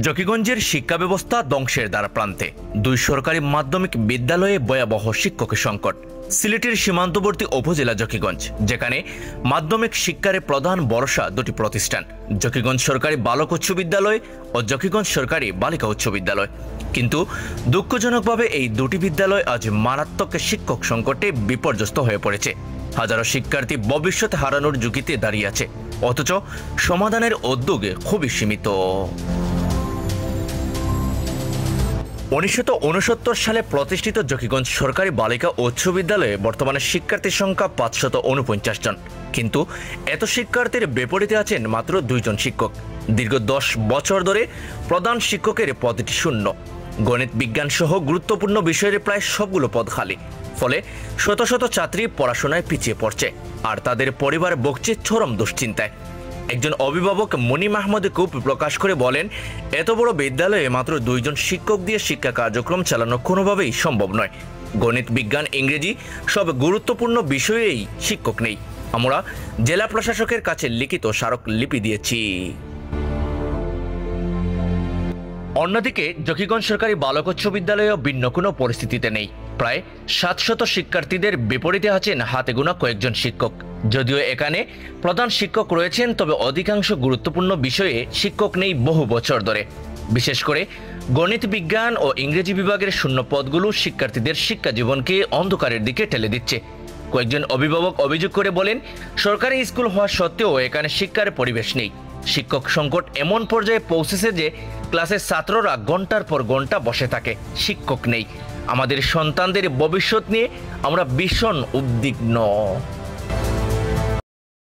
জকিগঞ্জের শিক্ষা ব্যবস্থা ধ্বংসের দ্বারপ্রান্তে। দুই সরকারি মাধ্যমিক বিদ্যালয়ে ভয়াবহ শিক্ষকের সংকট। সিলেটের সীমান্তবর্তী উপজেলা জকিগঞ্জ, যেখানে মাধ্যমিক শিক্ষার প্রধান ভরসা দুটি প্রতিষ্ঠান, জকিগঞ্জ সরকারি বালক উচ্চ বিদ্যালয় ও জকিগঞ্জ সরকারি বালিকা উচ্চ বিদ্যালয়। কিন্তু দুঃখজনকভাবে এই দুটি বিদ্যালয় আজ মারাত্মক শিক্ষক সংকটে বিপর্যস্ত হয়ে পড়েছে। হাজারো শিক্ষার্থী ভবিষ্যৎ হারানোর ঝুঁকিতে দাঁড়িয়ে আছে, অথচ সমাধানের উদ্যোগে খুবই সীমিত। 1969 সালে প্রতিষ্ঠিত জকিগঞ্জ সরকারি বালিকা উচ্চ বিদ্যালয়ে বর্তমানে শিক্ষার্থীর সংখ্যা 549 জন। কিন্তু এত শিক্ষার্থীর বিপরীতে আছেন মাত্র 2 জন শিক্ষক। দীর্ঘ 10 বছর ধরে প্রধান শিক্ষকের পদটি শূন্য। গণিত বিজ্ঞান সহ গুরুত্বপূর্ণ বিষয়ের প্রায় সবগুলো পদ খালি। ফলে শত শত ছাত্রী পড়াশোনায় পিছিয়ে পড়ছে, আর তাদের পরিবার ভুগছে চরম দুশ্চিন্তায়। একজন অভিভাবক মুনিম আহমদ ক্ষোভ প্রকাশ করে বলেন, এত বড় বিদ্যালয়ে মাত্র 2 জন শিক্ষক দিয়ে শিক্ষা কার্যক্রম চালানো কোনোভাবেই সম্ভব নয়। গণিত বিজ্ঞান ইংরেজি সব গুরুত্বপূর্ণ বিষয়েই শিক্ষক নেই। আমরা জেলা প্রশাসকের কাছে লিখিত স্মারকলিপি দিয়েছি। অন্যদিকে জকিগঞ্জ সরকারি বালক উচ্চ বিদ্যালয়েও ভিন্ন কোনো পরিস্থিতিতে নেই। প্রায় 700 শিক্ষার্থীদের বিপরীতে আছেন হাতে গোনা কয়েকজন শিক্ষক। যদিও এখানে প্রধান শিক্ষক রয়েছেন, তবে অধিকাংশ গুরুত্বপূর্ণ বিষয়ে শিক্ষক নেই বহু বছর ধরে। বিশেষ করে গণিত বিজ্ঞান ও ইংরেজি বিভাগের শূন্য পদগুলো শিক্ষার্থীদের শিক্ষা জীবনকে অন্ধকারের দিকে ঠেলে দিচ্ছে। কয়েকজন অভিভাবক অভিযোগ করে বলেন, সরকারি স্কুল হওয়া সত্ত্বেও এখানে শিক্ষার পরিবেশ নেই। শিক্ষক সংকট এমন পর্যায়ে পৌঁছেছে যে ক্লাসের ছাত্ররা ঘন্টার পর ঘন্টা বসে থাকে, শিক্ষক নেই। আমাদের সন্তানদের ভবিষ্যৎ নিয়ে আমরা ভীষণ উদ্বিগ্ন।